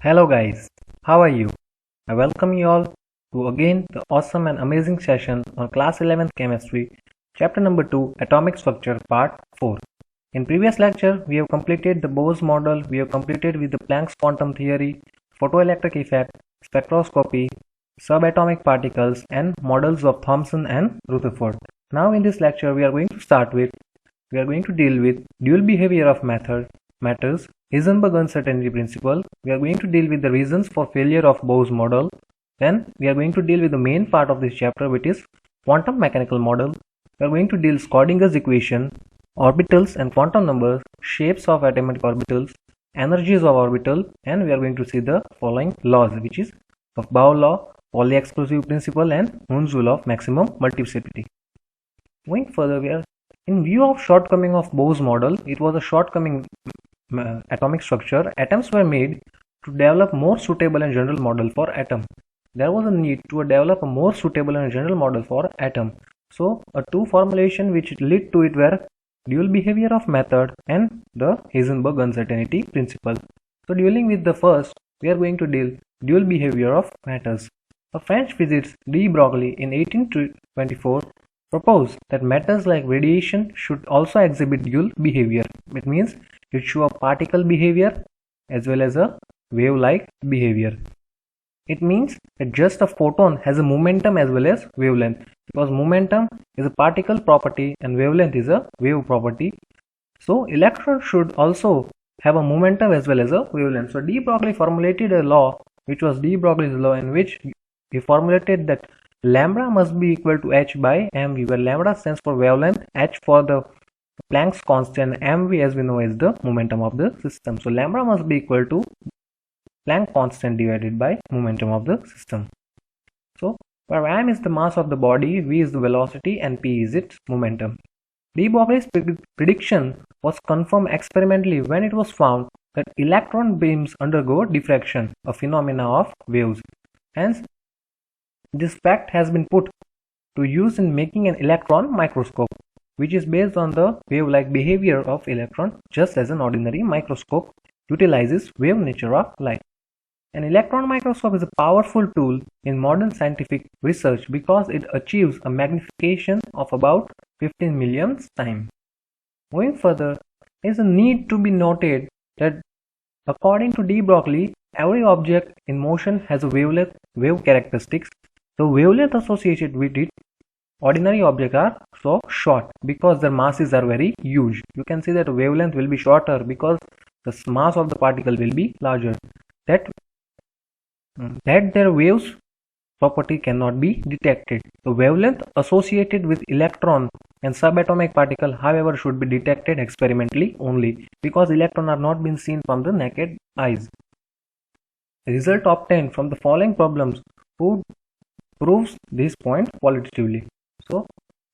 Hello guys, how are you? I welcome you all to again the awesome and amazing session on class 11th chemistry, chapter number 2, atomic structure part 4. In previous lecture, we have completed the Bose model, we have completed with the Planck's quantum theory, photoelectric effect, spectroscopy, subatomic particles and models of Thomson and Rutherford. Now in this lecture, we are going to deal with dual behavior of matters, Heisenberg uncertainty principle. We are going to deal with the reasons for failure of Bose model. Then we are going to deal with the main part of this chapter, which is quantum mechanical model. We are going to deal Schrödinger's equation, orbitals and quantum numbers, shapes of atomic orbitals, energies of orbital, and we are going to see the following laws, which is of Bohr law, Pauli exclusive principle, and Hund's rule of maximum multiplicity. Going further, in view of shortcoming of Bose model, it was a shortcoming atomic structure. Attempts were made to develop more suitable and general model for atom. There was a need to develop a more suitable and general model for atom. So two formulation which led to it were dual behavior of method and the Heisenberg uncertainty principle. So dealing with the first, we are going to deal dual behavior of matters. A French physicist de Broglie in 1824 proposed that matters like radiation should also exhibit dual behavior. It means it show a particle behavior as well as a wave-like behavior. It means that just a photon has a momentum as well as wavelength, because momentum is a particle property and wavelength is a wave property. So electron should also have a momentum as well as a wavelength. So de Broglie formulated a law, which was de Broglie's law, in which he formulated that lambda must be equal to h by mv, where lambda stands for wavelength, h for the Planck's constant, mv as we know is the momentum of the system. So lambda must be equal to Planck constant divided by momentum of the system. So where m is the mass of the body, v is the velocity, and p is its momentum. De Broglie's prediction was confirmed experimentally when it was found that electron beams undergo diffraction, a phenomena of waves. Hence, this fact has been put to use in making an electron microscope, which is based on the wave-like behavior of electron, just as an ordinary microscope utilizes wave nature of light. An electron microscope is a powerful tool in modern scientific research because it achieves a magnification of about 15 millionth time. Going further, there is a need to be noted that according to de Broglie, every object in motion has a wave characteristics. The wavelength associated with it, ordinary objects are so short because their masses are very huge. You can see that wavelength will be shorter because the mass of the particle will be larger. That their waves property cannot be detected. The wavelength associated with electron and subatomic particle, however, should be detected experimentally only, because electrons are not being seen from the naked eyes. The result obtained from the following problems proves this point qualitatively. So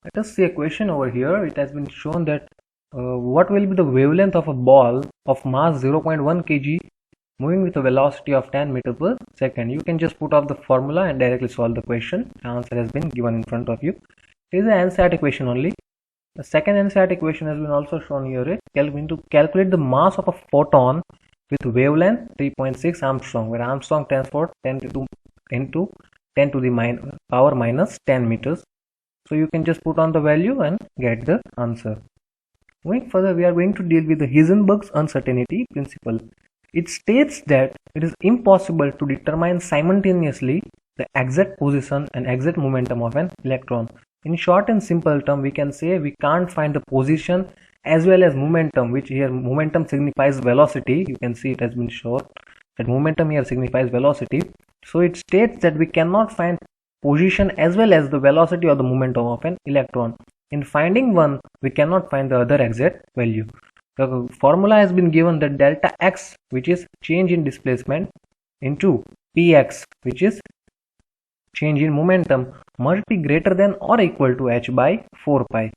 let us see a question over here. It has been shown that what will be the wavelength of a ball of mass 0.1 kg moving with a velocity of 10 meters per second. You can just put off the formula and directly solve the question. The answer has been given in front of you. It is an NCERT equation only. The second NCERT equation has been also shown here. To calculate the mass of a photon with wavelength 3.6 Armstrong, where Armstrong stands for 10 to the power minus 10 meters. So you can just put on the value and get the answer. Going further, we are going to deal with the Heisenberg's uncertainty principle. It states that it is impossible to determine simultaneously the exact position and exact momentum of an electron. In short and simple term, we can say we can't find the position as well as momentum, which here momentum signifies velocity. You can see it has been shown that momentum here signifies velocity. So it states that we cannot find position as well as the velocity or the momentum of an electron. In finding one, we cannot find the other exact value. The formula has been given that delta x, which is change in displacement, into px, which is change in momentum, must be greater than or equal to h by 4 pi.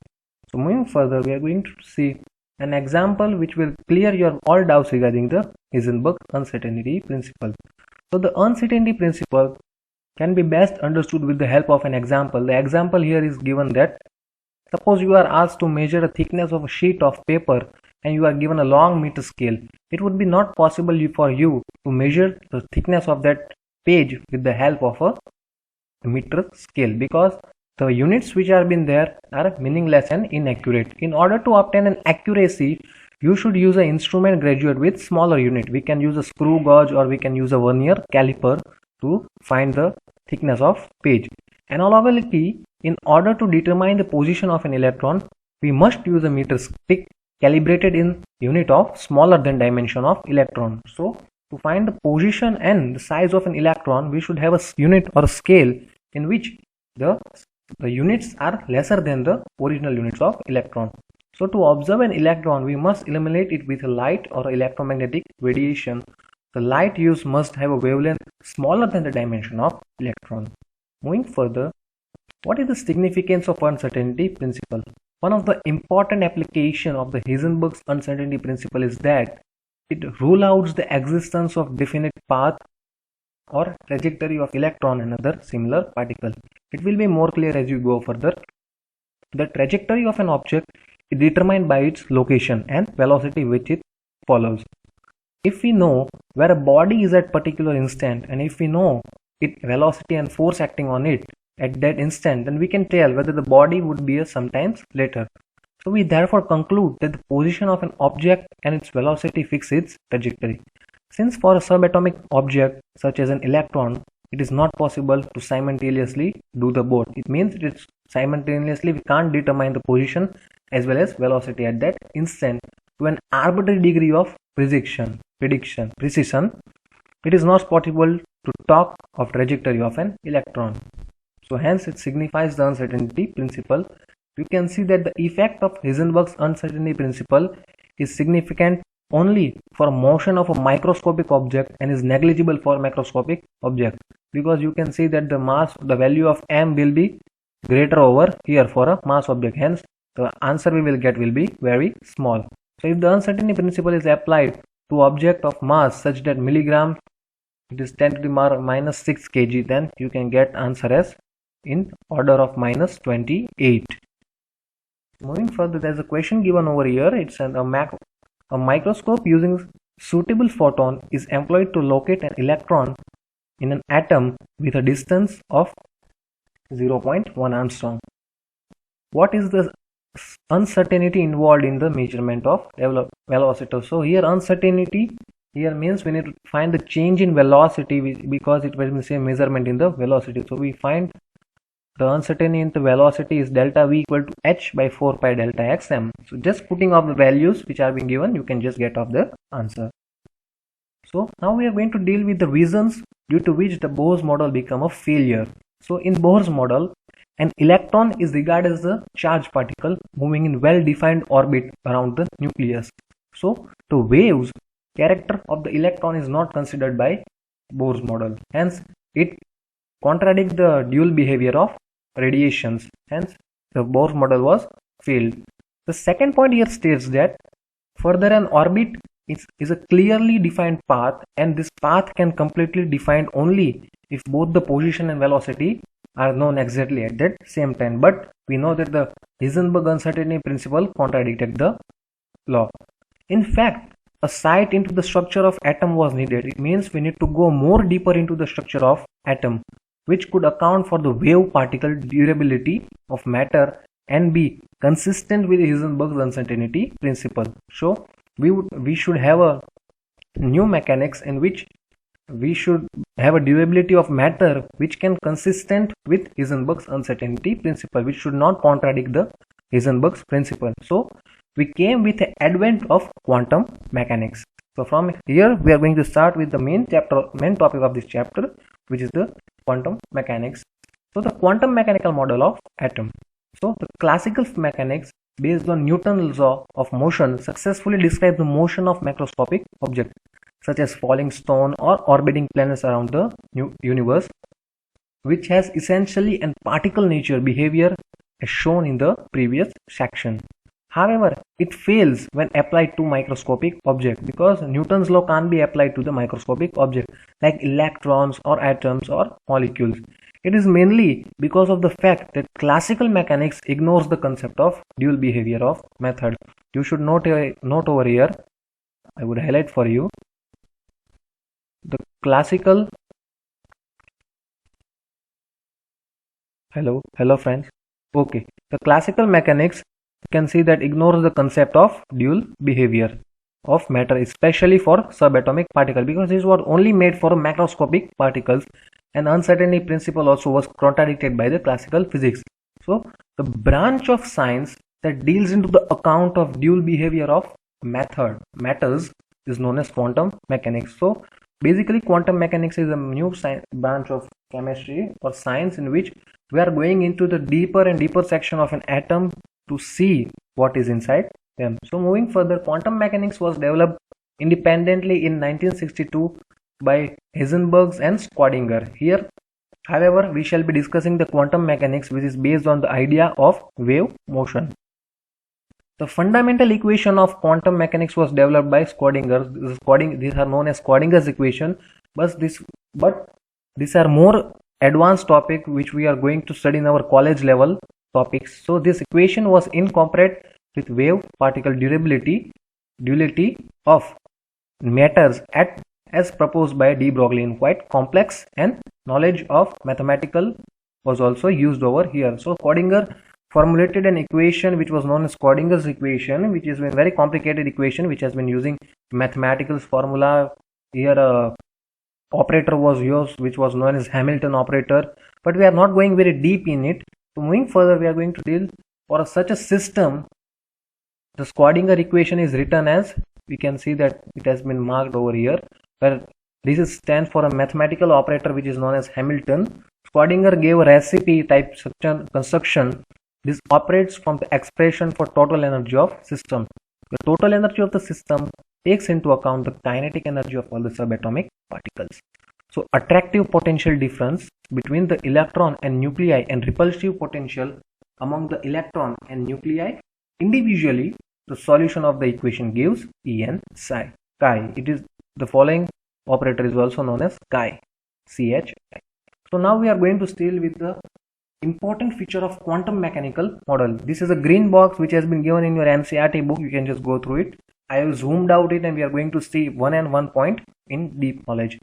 So moving further, we are going to see an example which will clear your all doubts regarding the Heisenberg uncertainty principle. So the uncertainty principle can be best understood with the help of an example. The example here is given that suppose you are asked to measure a thickness of a sheet of paper and you are given a long meter scale, it would be not possible for you to measure the thickness of that page with the help of a meter scale, because the units which are been there are meaningless and inaccurate. In order to obtain an accuracy, you should use an instrument graduate with smaller unit. We can use a screw gauge or we can use a vernier caliper to find the thickness of page. Analogously, in order to determine the position of an electron, we must use a meter stick calibrated in unit of smaller than dimension of electron. So to find the position and the size of an electron, we should have a unit or a scale in which the units are lesser than the original units of electron. So to observe an electron, we must illuminate it with a light or electromagnetic radiation. The light used must have a wavelength smaller than the dimension of electron. Moving further, what is the significance of uncertainty principle? One of the important applications of the Heisenberg's uncertainty principle is that it rules out the existence of definite path or trajectory of electron and other similar particle. It will be more clear as you go further. The trajectory of an object is determined by its location and velocity which it follows. If we know where a body is at particular instant, and if we know its velocity and force acting on it at that instant, then we can tell whether the body would be sometimes later. So we therefore conclude that the position of an object and its velocity fix its trajectory. Since for a subatomic object such as an electron, it is not possible to simultaneously do the both. It means it's simultaneously we can't determine the position as well as velocity at that instant to an arbitrary degree of precision. It is not possible to talk of trajectory of an electron. So hence it signifies the uncertainty principle. You can see that the effect of Heisenberg's uncertainty principle is significant only for motion of a microscopic object and is negligible for macroscopic object, because you can see that the value of m will be greater over here for a mass object, hence the answer we will get will be very small. So if the uncertainty principle is applied to object of mass such that milligram it is 10 to the minus 6 kg, then you can get answer as in order of minus 28. Moving further, there is a question given over here. It's a microscope using suitable photon is employed to locate an electron in an atom with a distance of 0.1 angstrom. What is the uncertainty involved in the measurement of velocity? So here uncertainty here means we need to find the change in velocity, because it will say measurement in the velocity. So we find the uncertainty in the velocity is delta v equal to h by 4 pi delta xm. So just putting off the values which are being given, you can just get off the answer. So now we are going to deal with the reasons due to which the Bohr's model become a failure. So in Bohr's model, an electron is regarded as a charged particle moving in well-defined orbit around the nucleus. So the waves character of the electron is not considered by Bohr's model. Hence it contradicts the dual behavior of radiations. Hence the Bohr's model was failed. The second point here states that further an orbit is a clearly defined path, and this path can completely defined only if both the position and velocity are known exactly at that same time. But we know that the Heisenberg uncertainty principle contradicted the law. In fact, a sight into the structure of atom was needed. It means we need to go more deeper into the structure of atom, which could account for the wave particle durability of matter and be consistent with Heisenberg's uncertainty principle. So we should have a new mechanics in which we should have a durability of matter which can consistent with Heisenberg's uncertainty principle, which should not contradict the Heisenberg's principle. So we came with the advent of quantum mechanics. So from here we are going to start with the main topic of this chapter, which is the quantum mechanics. So the quantum mechanical model of atom. So the classical mechanics based on Newton's law of motion successfully describes the motion of macroscopic objects such as falling stone or orbiting planets around the universe, which has essentially a particle nature behavior as shown in the previous section. However, it fails when applied to microscopic objects, because Newton's law can't be applied to the microscopic object like electrons or atoms or molecules. It is mainly because of the fact that classical mechanics ignores the concept of dual behavior of method. you should note over here. I would highlight for you the classical. Hello friends. Okay, the classical mechanics, you can see that ignores the concept of dual behavior of matter, especially for subatomic particle, because this was only made for macroscopic particles, and uncertainty principle also was contradicted by the classical physics. So the branch of science that deals into the account of dual behavior of matters is known as quantum mechanics. So basically quantum mechanics is a new branch of chemistry or science in which we are going into the deeper and deeper section of an atom to see what is inside them. So moving further, quantum mechanics was developed independently in 1962 by Heisenberg and Schrödinger. Here, however, we shall be discussing the quantum mechanics, which is based on the idea of wave motion. The fundamental equation of quantum mechanics was developed by Schrödinger. These are known as Schrödinger's equation, but these are more advanced topic which we are going to study in our college level topics. So this equation was incorporated with wave particle duality of matters as proposed by de Broglie in quite complex, and knowledge of mathematical was also used over here. So Schrödinger formulated an equation which was known as Schrödinger's equation, which is a very complicated equation which has been using mathematical formula. Here operator was used which was known as Hamilton operator, but we are not going very deep in it. So moving further, we are going to deal for such a system. The Schrödinger equation is written as, we can see that it has been marked over here, where this stands for a mathematical operator which is known as Hamilton. Schrödinger gave a recipe type construction. This operates from the expression for total energy of system. The total energy of the system takes into account the kinetic energy of all the subatomic particles. So attractive potential difference between the electron and nuclei and repulsive potential among the electron and nuclei individually, the solution of the equation gives En psi chi. It is the following operator is also known as chi, Ch. So now we are going to deal with the important feature of quantum mechanical model. This is a green box which has been given in your NCERT book. You can just go through it. I have zoomed out it, and we are going to see one point in deep knowledge.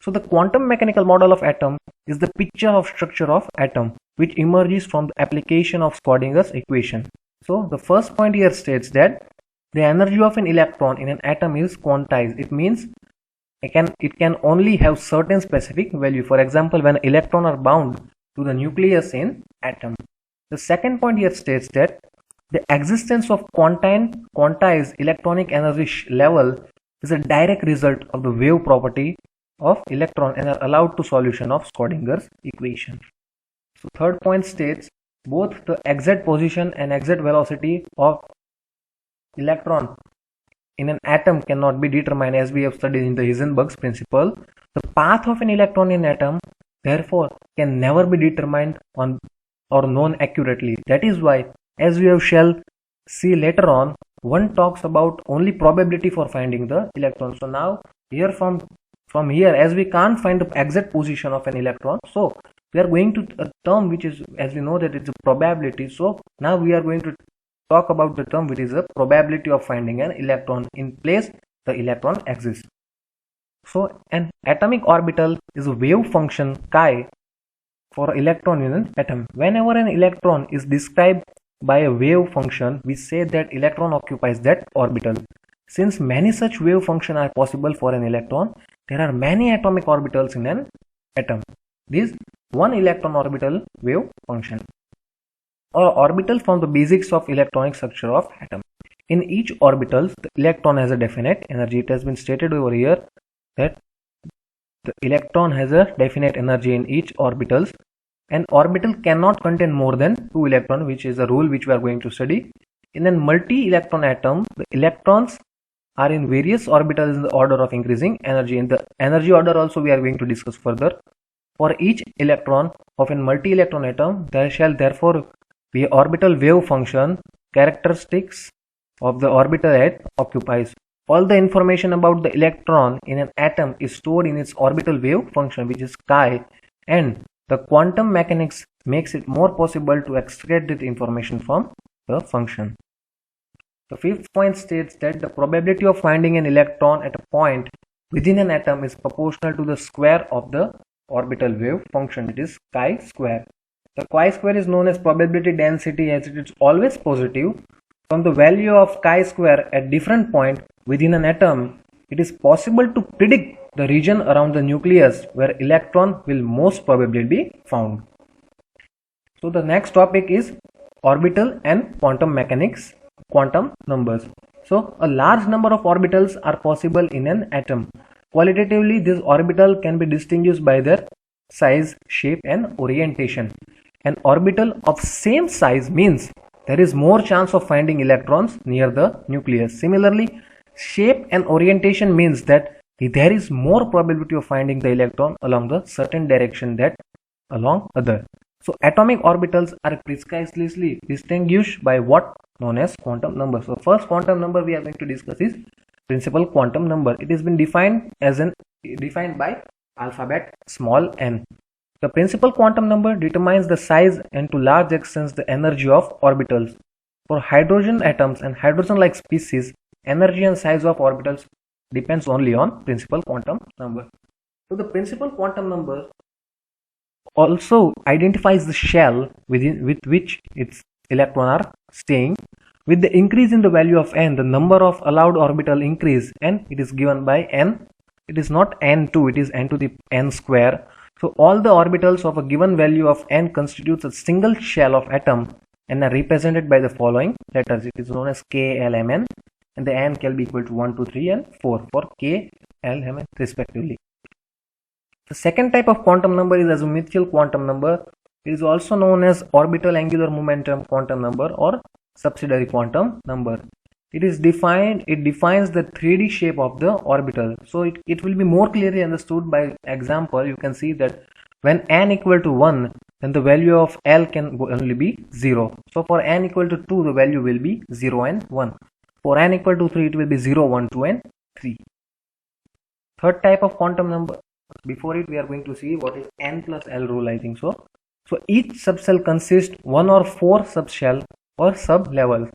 So the quantum mechanical model of atom is the picture of structure of atom which emerges from the application of Schrödinger's equation. So the first point here states that the energy of an electron in an atom is quantized. It means it can only have certain specific value. For example, when electrons are bound to the nucleus in atom. The second point here states that the existence of quantized electronic energy level is a direct result of the wave property of electron and are allowed to solution of Schrödinger's equation. So third point states both the exact position and exact velocity of electron in an atom cannot be determined, as we have studied in the Heisenberg's principle. The path of an electron in atom therefore can never be determined on or known accurately. That is why, as we shall see later on, one talks about only probability for finding the electron. So now here from here, as we can't find the exact position of an electron, so we are going to a term which is, as we know, that it's a probability. So now we are going to talk about the term which is a probability of finding an electron in place the electron exists. So an atomic orbital is a wave function chi for electron in an atom. Whenever an electron is described by a wave function, we say that electron occupies that orbital. Since many such wave functions are possible for an electron, there are many atomic orbitals in an atom. This one electron orbital wave function or orbital from the basics of electronic structure of atom. In each orbital, the electron has a definite energy. It has been stated over here that the electron has a definite energy in each orbitals. An orbital cannot contain more than 2 electrons, which is a rule which we are going to study. In a multi-electron atom, the electrons are in various orbitals in the order of increasing energy. In the energy order also we are going to discuss further. For each electron of a multi-electron atom, there shall therefore be orbital wave function characteristics of the orbital it occupies. All the information about the electron in an atom is stored in its orbital wave function, which is chi, and the quantum mechanics makes it more possible to extract the information from the function. The fifth point states that the probability of finding an electron at a point within an atom is proportional to the square of the orbital wave function, it is chi square. The chi square is known as probability density as it is always positive. From the value of chi square at different point within an atom, it is possible to predict the region around the nucleus where electron will most probably be found. So the next topic is orbital and quantum mechanics, quantum numbers. So a large number of orbitals are possible in an atom. Qualitatively, this orbital can be distinguished by their size, shape and orientation. An orbital of same size means there is more chance of finding electrons near the nucleus. Similarly, shape and orientation means that there is more probability of finding the electron along the certain direction than along other. So atomic orbitals are precisely distinguished by what known as quantum number. So first quantum number we are going to discuss is principal quantum number. It has been defined by alphabet small n. The principal quantum number determines the size and to large extent the energy of orbitals. For hydrogen atoms and hydrogen-like species, energy and size of orbitals depends only on principal quantum number. So the principal quantum number also identifies the shell with which its electrons are staying. With the increase in the value of n, the number of allowed orbital increase, and it is given by n. It is not n2, it is n to the n square. So all the orbitals of a given value of n constitutes a single shell of atom and are represented by the following letters. It is known as k, l, m, n, and the n can be equal to 1, 2, 3 and 4 for k, l, m, n respectively. The second type of quantum number is azimuthal quantum number. It is also known as orbital angular momentum quantum number or subsidiary quantum number. It defines the 3D shape of the orbital. So it will be more clearly understood by example. You can see that when n equal to 1, then the value of L can only be 0. So for n equal to 2, the value will be 0 and 1. For n equal to 3, it will be 0, 1, 2 and 3. Third type of quantum number. Before it, we are going to see what is n plus L rule, I think so. So each subshell consists 1 or 4 subshell or sub-levels.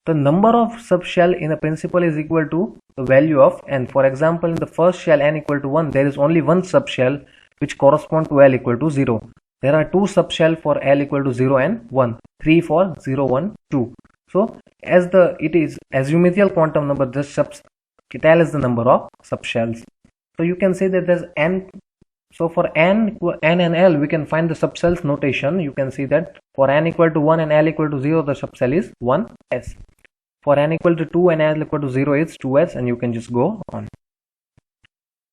The number of subshell in a principal is equal to the value of n. For example, in the first shell n equal to 1, there is only one subshell which correspond to L equal to 0. There are two subshell for L equal to 0 and 1, 3 for 0, 1, 2. So as it is azimuthal quantum number, this L is the number of subshells. So you can say that there's n. So for n and L, we can find the subcells notation. You can see that for n equal to 1 and L equal to 0, the subcell is 1s. For n equal to 2 and L equal to 0 is 2s, and you can just go on.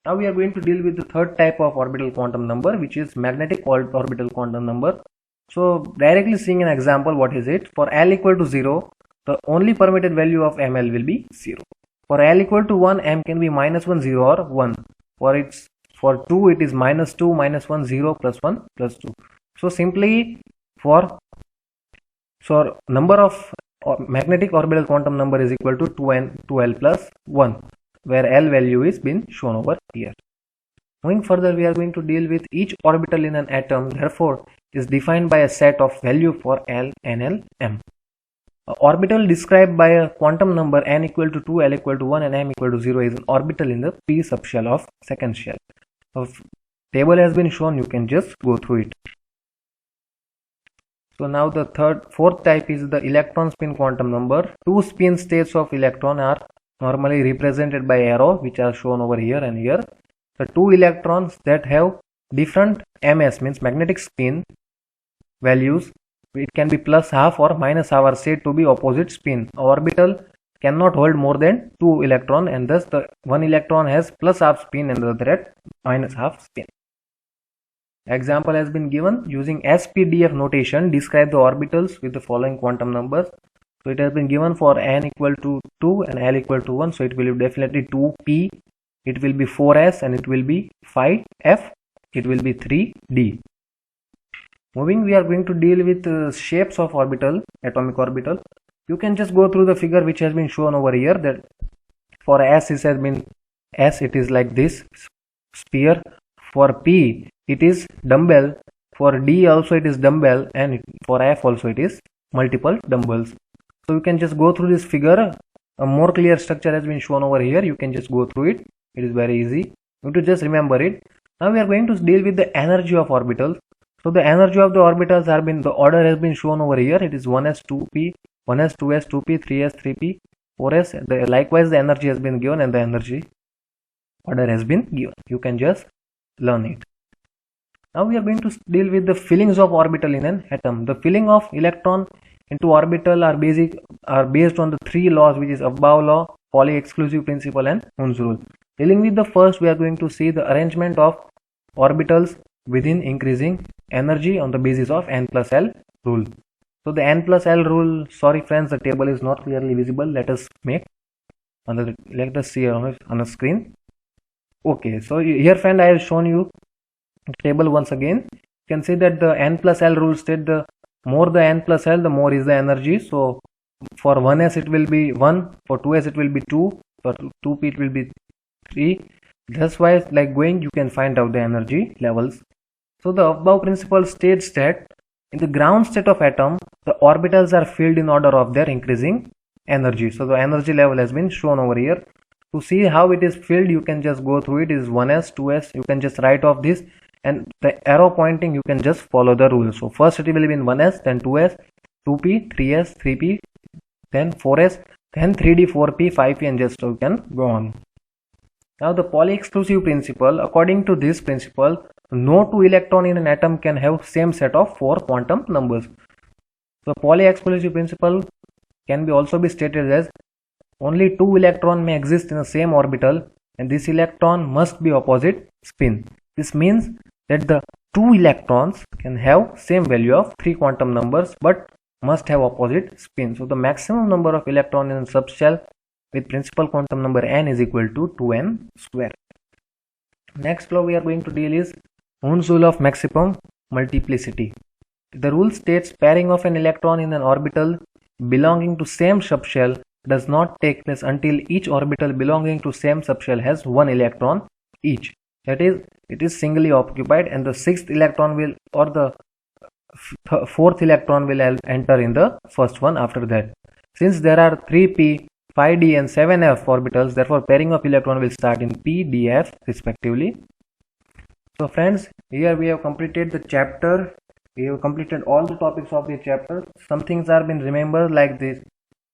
Now we are going to deal with the third type of orbital quantum number, which is magnetic orbital quantum number. So directly seeing an example, what is it? For L equal to 0, the only permitted value of ml will be 0. For L equal to 1, m can be minus 1, 0 or 1. For 2, it is minus 2, minus 1, 0, plus 1, plus 2. So simply number of magnetic orbital quantum number is equal to 2L plus 1, where L value is been shown over here. Moving further, we are going to deal with each orbital in an atom, therefore is defined by a set of value for L, NL, M. An orbital described by a quantum number n equal to 2, L equal to 1 and m equal to 0 is an orbital in the p subshell of second shell. So table has been shown, you can just go through it. So now the fourth type is the electron spin quantum number. Two spin states of electron are normally represented by arrow, which are shown over here and here. The two electrons that have different ms, means magnetic spin values, it can be plus half or minus half, are said to be opposite spin. Orbital cannot hold more than 2 electron, and thus the one electron has plus half spin and the other at minus half spin. Example has been given using SPDF notation. Describe the orbitals with the following quantum numbers. So it has been given for n equal to 2 and L equal to 1. So it will be definitely 2p, it will be 4s, and it will be 5f, it will be 3d. Moving, we are going to deal with shapes of orbital, atomic orbital. You can just go through the figure which has been shown over here. That for S it is like this sphere. For P it is dumbbell. For D also it is dumbbell, and for F also it is multiple dumbbells. So you can just go through this figure a more clear structure has been shown over here. You can just go through it. It is very easy. You have to just remember it. Now we are going to deal with the energy of orbitals. So the energy of the orbitals have been, the order has been shown over here. It is 1s 2p, 1s 2s 2p, 3s 3p, 4s. Likewise the energy has been given and the energy order has been given. You can just learn it. Now we are going to deal with the fillings of orbital in an atom. The filling of electron into orbital are based on the three laws, which is Abbaugh law, Pauli exclusive principle, and Hund's rule. Dealing with the first, we are going to see the arrangement of orbitals within increasing energy on the basis of n plus L rule. So the n plus L rule, sorry friends, the table is not clearly visible. Let us see on the screen. Okay, so here friend, I have shown you the table once again. You can see that the n plus L rule state the more the n plus L, the more is the energy. So for 1s it will be 1, for 2s it will be 2, for 2p it will be 3. That's why, like going, you can find out the energy levels. So the above principle states that in the ground state of atom, the orbitals are filled in order of their increasing energy. So the energy level has been shown over here. To see how it is filled, you can just go through it. It is 1s, 2s. You can just write off this, and the arrow pointing, you can just follow the rule. So first it will be in 1s, then 2s, 2p, 3s, 3p, then 4s, then 3d, 4p, 5p, and just you can go on. Now the Pauli exclusive principle, according to this principle, no two electron in an atom can have same set of 4 quantum numbers. The Pauli exclusive principle can also be stated as only 2 electron may exist in the same orbital, and this electron must be opposite spin. This means that the 2 electrons can have same value of 3 quantum numbers but must have opposite spin. So the maximum number of electrons in a subshell with principal quantum number n is equal to 2n square. Next law we are going to deal is Hund's rule of maximum multiplicity. The rule states pairing of an electron in an orbital belonging to same subshell does not take place until each orbital belonging to same subshell has 1 electron each. That is, it is singly occupied, and the 6th electron will, or the 4th electron will enter in the first one after that. Since there are 3p, 5d and 7f orbitals, therefore pairing of electron will start in p, d, f respectively. So friends, here we have completed the chapter. We have completed all the topics of the chapter. Some things are been remembered like this,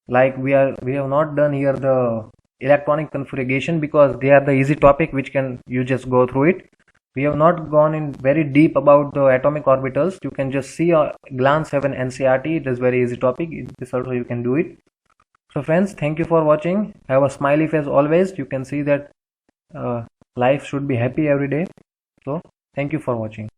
like we have not done here the electronic configuration because they are the easy topic which you just go through it. We have not gone in very deep about the atomic orbitals. You can just see a glance, have an NCERT. It is very easy topic. This also you can do it. So friends, thank you for watching. Have a smiley face always. You can see that life should be happy every day. So thank you for watching.